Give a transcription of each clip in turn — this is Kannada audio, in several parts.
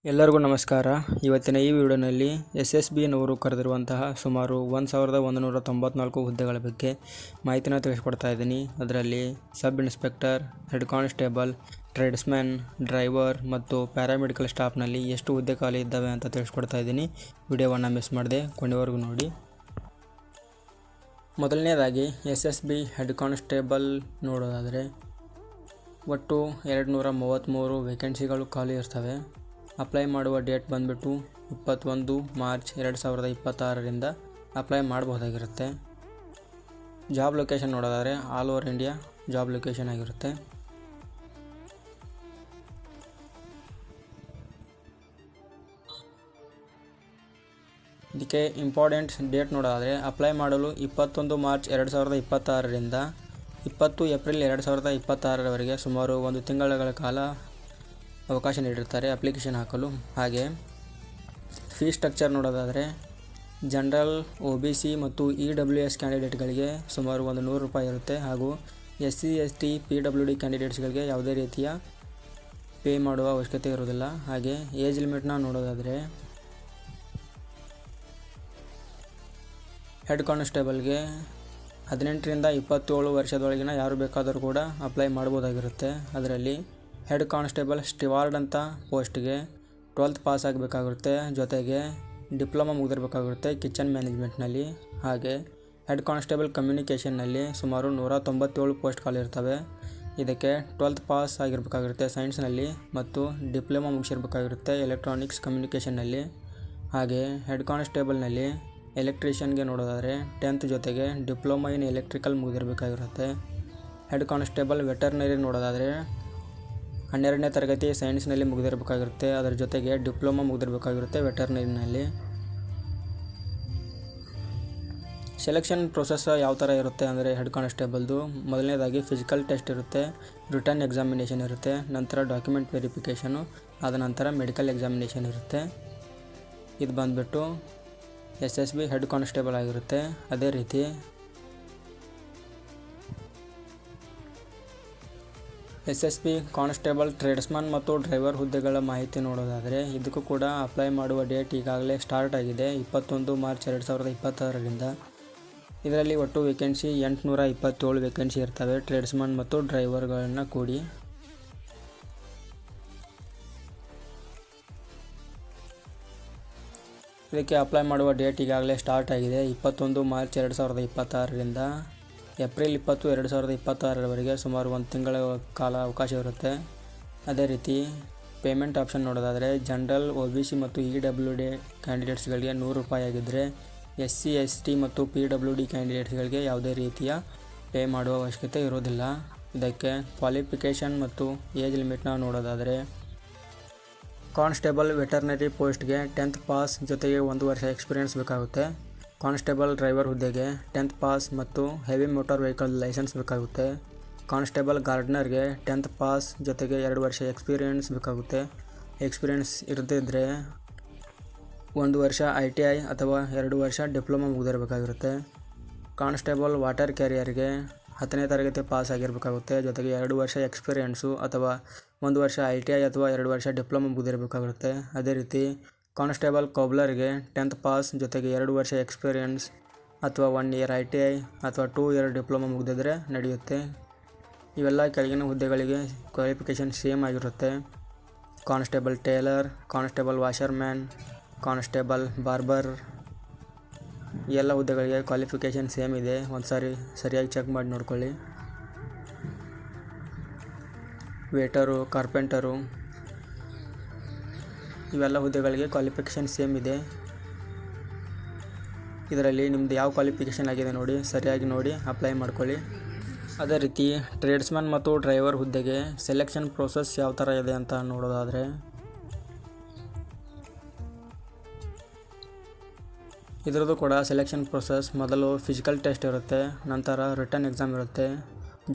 ಎಲ್ಲರಿಗೂ ನಮಸ್ಕಾರ. ಇವತ್ತಿನ ಈ ವಿಡಿಯೋನಲ್ಲಿ SSBನವರು ಕರೆದಿರುವಂತಹ ಸುಮಾರು 1194 ಹುದ್ದೆಗಳ ಬಗ್ಗೆ ಮಾಹಿತಿನ ತಿಳಿಸ್ಕೊಡ್ತಾ ಇದ್ದೀನಿ. ಅದರಲ್ಲಿ sub inspector, head constable, tradesman, driver ಮತ್ತು ಪ್ಯಾರಾಮೆಡಿಕಲ್ ಸ್ಟಾಫ್ನಲ್ಲಿ ಎಷ್ಟು ಹುದ್ದೆ ಖಾಲಿ ಇದ್ದಾವೆ ಅಂತ ತಿಳಿಸ್ಕೊಡ್ತಾ ಇದ್ದೀನಿ. ವಿಡಿಯೋವನ್ನು ಮಿಸ್ ಮಾಡದೆ ಕೊನೆವರೆಗೂ ನೋಡಿ. ಮೊದಲನೇದಾಗಿ SSB ಹೆಡ್ ಕಾನ್ಸ್ಟೇಬಲ್ ನೋಡೋದಾದರೆ ಒಟ್ಟು 233 ವೇಕೆನ್ಸಿಗಳು ಖಾಲಿ ಇರ್ತವೆ. ಅಪ್ಲೈ ಮಾಡುವ ಡೇಟ್ ಬಂದುಬಿಟ್ಟು 21 ಮಾರ್ಚ್ 2026ರಿಂದ ಅಪ್ಲೈ ಮಾಡಬಹುದಾಗಿರುತ್ತೆ. ಜಾಬ್ ಲೊಕೇಶನ್ ನೋಡೋದಾದರೆ all over India job location ಆಗಿರುತ್ತೆ. ಇದಕ್ಕೆ ಇಂಪಾರ್ಟೆಂಟ್ ಡೇಟ್ ನೋಡೋದಾದರೆ ಅಪ್ಲೈ ಮಾಡಲು 21 ಮಾರ್ಚ್ 2026ರಿಂದ 20 ಏಪ್ರಿಲ್ 2026ರವರೆಗೆ ಸುಮಾರು 1 ತಿಂಗಳ ಕಾಲ ಅವಕಾಶ ನೀಡಿರ್ತಾರೆ ಅಪ್ಲಿಕೇಶನ್ ಹಾಕಲು. ಹಾಗೆ ಫೀ ಸ್ಟ್ರಕ್ಚರ್ ನೋಡೋದಾದರೆ ಜನರಲ್, OBC ಮತ್ತು EWS ಕ್ಯಾಂಡಿಡೇಟ್ಗಳಿಗೆ ಸುಮಾರು ₹100 ಇರುತ್ತೆ. ಹಾಗೂ SC ST PWD ಕ್ಯಾಂಡಿಡೇಟ್ಸ್ಗಳಿಗೆ ಯಾವುದೇ ರೀತಿಯ ಪೇ ಮಾಡುವ ಅವಶ್ಯಕತೆ ಇರೋದಿಲ್ಲ. ಹಾಗೆ ಏಜ್ ಲಿಮಿಟ್ನ ನೋಡೋದಾದರೆ ಹೆಡ್ ಕಾನ್ಸ್ಟೇಬಲ್ಗೆ 18ರಿಂದ 27 ವರ್ಷದೊಳಗಿನ ಯಾರು ಬೇಕಾದರೂ ಕೂಡ ಅಪ್ಲೈ ಮಾಡ್ಬೋದಾಗಿರುತ್ತೆ. ಅದರಲ್ಲಿ ಹೆಡ್ ಕಾನ್ಸ್ಟೇಬಲ್ ಸ್ಟಿವಾರ್ಡ್ ಅಂತ ಪೋಸ್ಟ್ಗೆ 12th ಪಾಸ್ ಆಗಬೇಕಾಗುತ್ತೆ. ಜೊತೆಗೆ ಡಿಪ್ಲೊಮಾ ಮುಗಿದಿರಬೇಕಾಗುತ್ತೆ ಕಿಚನ್ ಮ್ಯಾನೇಜ್ಮೆಂಟ್ನಲ್ಲಿ. ಹಾಗೆ ಹೆಡ್ ಕಾನ್ಸ್ಟೇಬಲ್ ಕಮ್ಯುನಿಕೇಷನ್ನಲ್ಲಿ ಸುಮಾರು 197 ಪೋಸ್ಟ್ ಖಾಲಿ ಇರ್ತವೆ. ಇದಕ್ಕೆ 12th ಪಾಸ್ ಆಗಿರಬೇಕಾಗಿರುತ್ತೆ ಸೈನ್ಸ್ನಲ್ಲಿ ಮತ್ತು ಡಿಪ್ಲೊಮಾ ಮುಗಿಸಿರಬೇಕಾಗಿರುತ್ತೆ ಎಲೆಕ್ಟ್ರಾನಿಕ್ಸ್ ಕಮ್ಯುನಿಕೇಷನ್ನಲ್ಲಿ. ಹಾಗೆ ಹೆಡ್ ಕಾನ್ಸ್ಟೇಬಲ್ನಲ್ಲಿ ಎಲೆಕ್ಟ್ರಿಷಿಯನ್ಗೆ ನೋಡೋದಾದರೆ 10th ಜೊತೆಗೆ ಡಿಪ್ಲೊಮಾ ಇನ್ ಎಲೆಕ್ಟ್ರಿಕಲ್ ಮುಗಿದಿರಬೇಕಾಗಿರುತ್ತೆ. ಹೆಡ್ ಕಾನ್ಸ್ಟೇಬಲ್ ವೆಟರ್ನರಿ ನೋಡೋದಾದರೆ 12ನೇ ತರಗತಿ ಸೈನ್ಸ್ನಲ್ಲಿ ಮುಗಿದಿರಬೇಕಾಗಿರುತ್ತೆ. ಅದರ ಜೊತೆಗೆ ಡಿಪ್ಲೊಮಾ ಮುಗಿದಿರಬೇಕಾಗಿರುತ್ತೆ ವೆಟರ್ನರಿನಲ್ಲಿ. ಸೆಲೆಕ್ಷನ್ ಪ್ರೊಸೆಸ್ ಯಾವ ಥರ ಇರುತ್ತೆ ಅಂದರೆ ಹೆಡ್ ಕಾನ್ಸ್ಟೇಬಲ್ದು ಮೊದಲನೇದಾಗಿ ಫಿಸಿಕಲ್ ಟೆಸ್ಟ್ ಇರುತ್ತೆ, ರಿಟರ್ನ್ ಎಕ್ಸಾಮಿನೇಷನ್ ಇರುತ್ತೆ, ನಂತರ ಡಾಕ್ಯುಮೆಂಟ್ ವೆರಿಫಿಕೇಷನು, ಆದ ನಂತರ ಮೆಡಿಕಲ್ ಎಕ್ಸಾಮಿನೇಷನ್ ಇರುತ್ತೆ. ಇದು ಬಂದುಬಿಟ್ಟು SSB ಹೆಡ್ ಕಾನ್ಸ್ಟೇಬಲ್ ಆಗಿರುತ್ತೆ. ಅದೇ ರೀತಿ SSB ಕಾನ್ಸ್ಟೇಬಲ್, ಟ್ರೇಡ್ಸ್ಮನ್ ಮತ್ತು ಡ್ರೈವರ್ ಹುದ್ದೆಗಳ ಮಾಹಿತಿ ನೋಡೋದಾದರೆ ಇದಕ್ಕೂ ಕೂಡ ಅಪ್ಲೈ ಮಾಡುವ ಡೇಟ್ ಈಗಾಗಲೇ ಸ್ಟಾರ್ಟ್ ಆಗಿದೆ 21 ಮಾರ್ಚ್ 2026ರಿಂದ. ಇದರಲ್ಲಿ ಒಟ್ಟು ವೇಕೆನ್ಸಿ 827 ವೇಕೆನ್ಸಿ ಇರ್ತವೆ ಟ್ರೇಡ್ಸ್ಮನ್ ಮತ್ತು ಡ್ರೈವರ್ಗಳನ್ನು ಕೂಡಿ. ಇದಕ್ಕೆ ಅಪ್ಲೈ ಮಾಡುವ ಡೇಟ್ ಈಗಾಗಲೇ ಸ್ಟಾರ್ಟ್ ಆಗಿದೆ 21 ಮಾರ್ಚ್ 2026ರಿಂದ ಏಪ್ರಿಲ್ 20, 2026ರವರೆಗೆ ಸುಮಾರು 1 ತಿಂಗಳ ಕಾಲ ಅವಕಾಶ ಇರುತ್ತೆ. ಅದೇ ರೀತಿ ಪೇಮೆಂಟ್ ಆಪ್ಷನ್ ನೋಡೋದಾದರೆ ಜನರಲ್, OBC ಮತ್ತು EWD ಕ್ಯಾಂಡಿಡೇಟ್ಸ್ಗಳಿಗೆ ₹100 ಆಗಿದ್ದರೆ SC ST ಮತ್ತು PWD ಕ್ಯಾಂಡಿಡೇಟ್ಸ್ಗಳಿಗೆ ಯಾವುದೇ ರೀತಿಯ ಪೇ ಮಾಡುವ ಅವಶ್ಯಕತೆ ಇರೋದಿಲ್ಲ. ಇದಕ್ಕೆ ಕ್ವಾಲಿಫಿಕೇಷನ್ ಮತ್ತು ಏಜ್ ಲಿಮಿಟ್ನ ನೋಡೋದಾದರೆ ಕಾನ್ಸ್ಟೇಬಲ್ ವೆಟರ್ನರಿ ಪೋಸ್ಟ್ಗೆ 10th ಪಾಸ್ ಜೊತೆಗೆ 1 ವರ್ಷ ಎಕ್ಸ್ಪೀರಿಯೆನ್ಸ್ ಬೇಕಾಗುತ್ತೆ. ಕಾನ್ಸ್ಟೇಬಲ್ ಡ್ರೈವರ್ ಹುದ್ದೆಗೆ 10th ಪಾಸ್ ಮತ್ತು ಹೆವಿ ಮೋಟಾರ್ ವೆಹಿಕಲ್ ಲೈಸೆನ್ಸ್ ಬೇಕಾಗುತ್ತೆ. ಕಾನ್ಸ್ಟೇಬಲ್ ಗಾರ್ಡ್ನರ್ಗೆ 10th ಪಾಸ್ ಜೊತೆಗೆ 2 ವರ್ಷ ಎಕ್ಸ್ಪೀರಿಯೆನ್ಸ್ ಬೇಕಾಗುತ್ತೆ. ಎಕ್ಸ್ಪೀರಿಯೆನ್ಸ್ ಇರದಿದ್ದರೆ 1 ವರ್ಷ ITI ಅಥವಾ 2 ವರ್ಷ ಡಿಪ್ಲೊಮಾ ಮುಗಿದಿರಬೇಕಾಗಿರುತ್ತೆ. ಕಾನ್ಸ್ಟೇಬಲ್ ವಾಟರ್ ಕ್ಯಾರಿಯರ್ಗೆ 10ನೇ ತರಗತಿ ಪಾಸ್ ಆಗಿರಬೇಕಾಗುತ್ತೆ. ಜೊತೆಗೆ 2 ವರ್ಷ ಎಕ್ಸ್ಪೀರಿಯೆನ್ಸು ಅಥವಾ 1 ವರ್ಷ ITI ಅಥವಾ 2 ವರ್ಷ ಡಿಪ್ಲೊಮಾ ಮುಗಿದಿರಬೇಕಾಗಿರುತ್ತೆ. ಅದೇ ರೀತಿ ಕಾನ್ಸ್ಟೇಬಲ್ ಕೋಬ್ಲರ್ಗೆ 10th ಪಾಸ್ ಜೊತೆಗೆ 2 ವರ್ಷ ಎಕ್ಸ್ಪೀರಿಯೆನ್ಸ್ ಅಥವಾ 1 ಇಯರ್ ITI ಅಥವಾ 2 ಇಯರ್ ಡಿಪ್ಲೊಮಾ ಮುಗಿದಿದ್ರೆ ನಡೆಯುತ್ತೆ. ಇವೆಲ್ಲ ಕೆಳಗಿನ ಹುದ್ದೆಗಳಿಗೆ ಕ್ವಾಲಿಫಿಕೇಷನ್ ಸೇಮ್ ಆಗಿರುತ್ತೆ. Constable tailor, constable washerman, constable barber ಈ ಎಲ್ಲ ಹುದ್ದೆಗಳಿಗೆ ಕ್ವಾಲಿಫಿಕೇಷನ್ ಸೇಮ್ ಇದೆ. ಒಂದು ಸಾರಿ ಸರಿಯಾಗಿ ಚೆಕ್ ಮಾಡಿ ನೋಡ್ಕೊಳ್ಳಿ. ವೇಟರು, ಕಾರ್ಪೆಂಟರು ಇವೆಲ್ಲ ಹುದ್ದೆಗಳಿಗೆ ಕ್ವಾಲಿಫಿಕೇಷನ್ ಸೇಮ್ ಇದೆ. ಇದರಲ್ಲಿ ನಿಮ್ಮದು ಯಾವ ಕ್ವಾಲಿಫಿಕೇಷನ್ ಆಗಿದೆ ನೋಡಿ, ಸರಿಯಾಗಿ ನೋಡಿ ಅಪ್ಲೈ ಮಾಡ್ಕೊಳ್ಳಿ. ಅದೇ ರೀತಿ ಟ್ರೇಡ್ಸ್ಮನ್ ಮತ್ತು ಡ್ರೈವರ್ ಹುದ್ದೆಗೆ ಸೆಲೆಕ್ಷನ್ ಪ್ರೋಸೆಸ್ ಯಾವ ಥರ ಇದೆ ಅಂತ ನೋಡೋದಾದರೆ ಇದರದ್ದು ಕೂಡ ಸೆಲೆಕ್ಷನ್ ಪ್ರೋಸೆಸ್ ಮೊದಲು ಫಿಸಿಕಲ್ ಟೆಸ್ಟ್ ಇರುತ್ತೆ, ನಂತರ ರಿಟರ್ನ್ ಎಕ್ಸಾಮ್ ಇರುತ್ತೆ,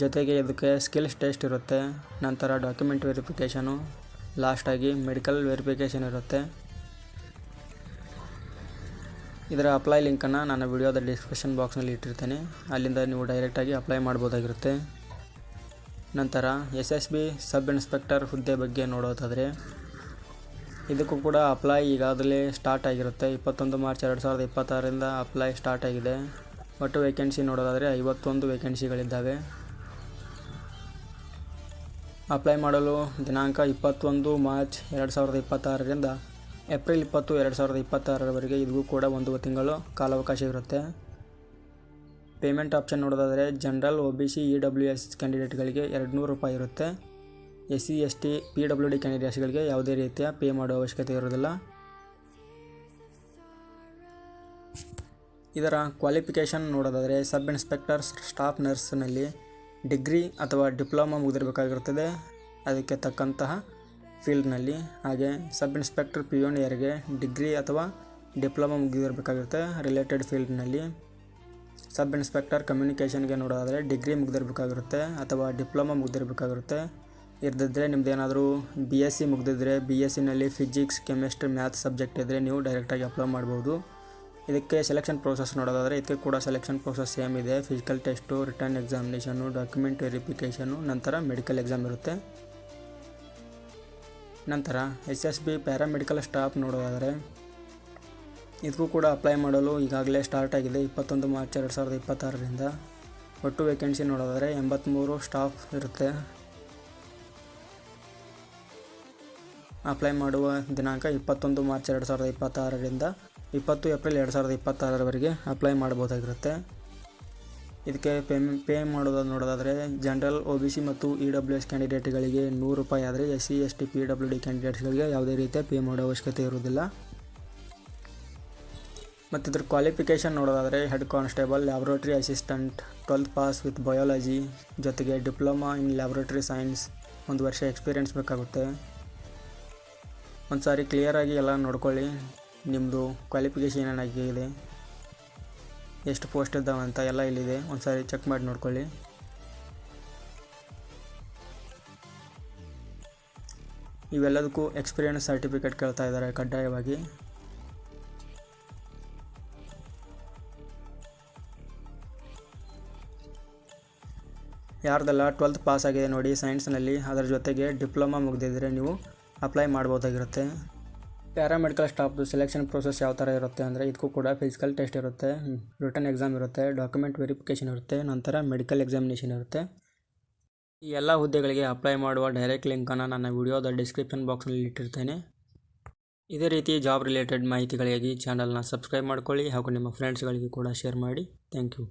ಜೊತೆಗೆ ಇದಕ್ಕೆ ಸ್ಕಿಲ್ಸ್ ಟೆಸ್ಟ್ ಇರುತ್ತೆ, ನಂತರ ಡಾಕ್ಯುಮೆಂಟ್ ವೆರಿಫಿಕೇಷನು, ಲಾಸ್ಟಾಗಿ ಮೆಡಿಕಲ್ ವೆರಿಫಿಕೇಷನ್ ಇರುತ್ತೆ. ಇದರ ಅಪ್ಲೈ ಲಿಂಕನ್ನು ನಾನು ವಿಡಿಯೋದ ಡಿಸ್ಕ್ರಿಪ್ಷನ್ ಬಾಕ್ಸ್ನಲ್ಲಿ ಇಟ್ಟಿರ್ತೀನಿ, ಅಲ್ಲಿಂದ ನೀವು ಡೈರೆಕ್ಟಾಗಿ ಅಪ್ಲೈ ಮಾಡ್ಬೋದಾಗಿರುತ್ತೆ. ನಂತರ SSB ಸಬ್ ಇನ್ಸ್ಪೆಕ್ಟರ್ ಹುದ್ದೆ ಬಗ್ಗೆ ನೋಡೋದಾದರೆ ಇದಕ್ಕೂ ಕೂಡ ಅಪ್ಲೈ ಈಗಾಗಲೇ ಸ್ಟಾರ್ಟ್ ಆಗಿರುತ್ತೆ. 21 ಮಾರ್ಚ್ 2026ರಿಂದ ಅಪ್ಲೈ ಸ್ಟಾರ್ಟ್ ಆಗಿದೆ. ಒಟ್ಟು ವೇಕೆನ್ಸಿ ನೋಡೋದಾದರೆ 51 ವೇಕೆನ್ಸಿಗಳಿದ್ದಾವೆ. ಅಪ್ಲೈ ಮಾಡಲು ದಿನಾಂಕ 21 ಮಾರ್ಚ್ 2026ರಿಂದ ಏಪ್ರಿಲ್ 20, 2026ರವರೆಗೆ. ಇದಕ್ಕೂ ಕೂಡ 1 ತಿಂಗಳು ಕಾಲಾವಕಾಶ ಇರುತ್ತೆ. ಪೇಮೆಂಟ್ ಆಪ್ಷನ್ ನೋಡೋದಾದರೆ ಜನರಲ್, OBC, EWS ಕ್ಯಾಂಡಿಡೇಟ್ಗಳಿಗೆ 200 ರೂಪಾಯಿ ಇರುತ್ತೆ. SC, ST, PWD ಕ್ಯಾಂಡಿಡೇಟ್ಸ್ಗಳಿಗೆ ಯಾವುದೇ ರೀತಿಯ ಪೇ ಮಾಡುವ ಅವಶ್ಯಕತೆ ಇರೋದಿಲ್ಲ. ಇದರ ಕ್ವಾಲಿಫಿಕೇಷನ್ ನೋಡೋದಾದರೆ ಸಬ್ ಇನ್ಸ್ಪೆಕ್ಟರ್ ಸ್ಟಾಫ್ ನರ್ಸ್ನಲ್ಲಿ ಡಿಗ್ರಿ ಅಥವಾ ಡಿಪ್ಲೊಮಾ ಮುಗಿದಿರಬೇಕಾಗಿರುತ್ತದೆ ಅದಕ್ಕೆ ತಕ್ಕಂತಹ ಫೀಲ್ಡ್ನಲ್ಲಿ. ಹಾಗೆ ಸಬ್ ಇನ್ಸ್ಪೆಕ್ಟರ್ ಪಿಯೋನಿಯರ್ಗೆ ಡಿಗ್ರಿ ಅಥವಾ ಡಿಪ್ಲೊಮಾ ಮುಗಿದಿರಬೇಕಾಗಿರುತ್ತೆ ರಿಲೇಟೆಡ್ ಫೀಲ್ಡ್ನಲ್ಲಿ. ಸಬ್ ಇನ್ಸ್ಪೆಕ್ಟರ್ ಕಮ್ಯುನಿಕೇಷನ್ಗೆ ನೋಡೋದಾದರೆ ಡಿಗ್ರಿ ಮುಗಿದಿರಬೇಕಾಗಿರುತ್ತೆ ಅಥವಾ ಡಿಪ್ಲೊಮಾ ಮುಗಿದಿರಬೇಕಾಗಿರುತ್ತೆ. ಇರದಿದ್ದರೆ ನಿಮ್ಮದೇನಾದರೂ BSc ಮುಗಿದಿದ್ರೆ BScನಲ್ಲಿ ಫಿಸಿಕ್ಸ್, ಕೆಮಿಸ್ಟ್ರಿ, ಮ್ಯಾಥ್ಸ್ ಸಬ್ಜೆಕ್ಟ್ ಇದ್ದರೆ ನೀವು ಡೈರೆಕ್ಟಾಗಿ ಅಪ್ಲೈ ಮಾಡ್ಬೋದು. ಇದಕ್ಕೆ ಸೆಲೆಕ್ಷನ್ ಪ್ರೋಸೆಸ್ ನೋಡೋದಾದರೆ ಇದಕ್ಕೆ ಕೂಡ ಸೆಲೆಕ್ಷನ್ ಪ್ರೋಸೆಸ್ ಸೇಮ್ ಇದೆ. Physical test, return examination, document verification, ನಂತರ ಮೆಡಿಕಲ್ ಎಕ್ಸಾಮ್ ಇರುತ್ತೆ. ನಂತರ SSB ಪ್ಯಾರಾಮೆಡಿಕಲ್ ಸ್ಟಾಫ್ ನೋಡೋದಾದರೆ ಇದಕ್ಕೂ ಕೂಡ ಅಪ್ಲೈ ಮಾಡಲು ಈಗಾಗಲೇ ಸ್ಟಾರ್ಟ್ ಆಗಿದೆ 21 ಮಾರ್ಚ್ 2026ರಿಂದ. ಒಟ್ಟು ವೇಕೆನ್ಸಿ ನೋಡೋದಾದರೆ 83 ಸ್ಟಾಫ್ ಇರುತ್ತೆ. ಅಪ್ಲೈ ಮಾಡುವ ದಿನಾಂಕ 21 ಮಾರ್ಚ್ 2026ರಿಂದ 20 ಏಪ್ರಿಲ್ 2026ರವರೆಗೆ ಅಪ್ಲೈ ಮಾಡ್ಬೋದಾಗಿರುತ್ತೆ. ಇದಕ್ಕೆ ಪೇ ಮಾಡೋದು ನೋಡೋದಾದರೆ ಜನರಲ್, OBC ಮತ್ತು EWS ಕ್ಯಾಂಡಿಡೇಟ್ಗಳಿಗೆ 100 ರೂಪಾಯಿ ಆದರೆ SC, ST, PWD ಕ್ಯಾಂಡಿಡೇಟ್ಸ್ಗಳಿಗೆ ಯಾವುದೇ ರೀತಿಯ ಪೇ ಮಾಡೋ ಅವಶ್ಯಕತೆ ಇರುವುದಿಲ್ಲ. ಮತ್ತು ಇದ್ರ ಕ್ವಾಲಿಫಿಕೇಷನ್ ನೋಡೋದಾದರೆ head constable, laboratory assistant, 12th pass with biology ಜೊತೆಗೆ ಡಿಪ್ಲೊಮಾ ಇನ್ ಲ್ಯಾಬ್ರೋಟರಿ ಸೈನ್ಸ್, 1 ವರ್ಷ ಎಕ್ಸ್ಪೀರಿಯೆನ್ಸ್ ಬೇಕಾಗುತ್ತೆ. ಒಂದು ಸಾರಿ ಕ್ಲಿಯರಾಗಿ ಎಲ್ಲ ನೋಡ್ಕೊಳ್ಳಿ, ನಿಮ್ಮದು ಕ್ವಾಲಿಫಿಕೇಷನ್ ಏನಾಗಿದೆ, ಎಷ್ಟು ಪೋಸ್ಟ್ ಇದ್ದಾವೆ ಅಂತ ಎಲ್ಲ ಇಲ್ಲಿದೆ. ಒಂದು ಸಾರಿ ಚೆಕ್ ಮಾಡಿ ನೋಡ್ಕೊಳ್ಳಿ. ಇವೆಲ್ಲದಕ್ಕೂ ಎಕ್ಸ್ಪೀರಿಯೆನ್ಸ್ ಸರ್ಟಿಫಿಕೇಟ್ ಕೇಳ್ತಾ ಇದ್ದಾರೆ ಕಡ್ಡಾಯವಾಗಿ. ಯಾರ್ದೆಲ್ಲ 12th ಪಾಸ್ ಆಗಿದೆ ನೋಡಿ ಸೈನ್ಸ್ನಲ್ಲಿ, ಅದರ ಜೊತೆಗೆ ಡಿಪ್ಲೊಮಾ ಮುಗಿದಿದ್ರೆ ನೀವು ಅಪ್ಲೈ ಮಾಡ್ಬೋದಾಗಿರುತ್ತೆ. ಪ್ಯಾರಾಮೆಡಿಕಲ್ ಸ್ಟಾಫ್ದು ಸೆಲೆಕ್ಷನ್ ಪ್ರೋಸೆಸ್ ಯಾವ ಥರ ಇರುತ್ತೆ ಅಂದರೆ ಇದಕ್ಕೂ ಕೂಡ ಫಿಸಿಕಲ್ ಟೆಸ್ಟ್ ಇರುತ್ತೆ, ರಿಟರ್ನ್ ಎಕ್ಸಾಮ್ ಇರುತ್ತೆ, ಡಾಕ್ಯುಮೆಂಟ್ ವೆರಿಫಿಕೇಷನ್ ಇರುತ್ತೆ, ನಂತರ ಮೆಡಿಕಲ್ ಎಕ್ಸಾಮಿನೇಷನ್ ಇರುತ್ತೆ. ಈ ಎಲ್ಲ ಹುದ್ದೆಗಳಿಗೆ ಅಪ್ಲೈ ಮಾಡುವ ಡೈರೆಕ್ಟ್ ಲಿಂಕನ್ನು ನನ್ನ ವಿಡಿಯೋದ ಡಿಸ್ಕ್ರಿಪ್ಷನ್ ಬಾಕ್ಸ್ನಲ್ಲಿ ಇಟ್ಟಿರ್ತೇನೆ. ಇದೇ ರೀತಿ ಜಾಬ್ ರಿಲೇಟೆಡ್ ಮಾಹಿತಿಗಳಿಗಾಗಿ ಚಾನಲ್ನ ಸಬ್ಸ್ಕ್ರೈಬ್ ಮಾಡ್ಕೊಳ್ಳಿ ಹಾಗೂ ನಿಮ್ಮ ಫ್ರೆಂಡ್ಸ್ಗಳಿಗೆ ಕೂಡ ಶೇರ್ ಮಾಡಿ. Thank you.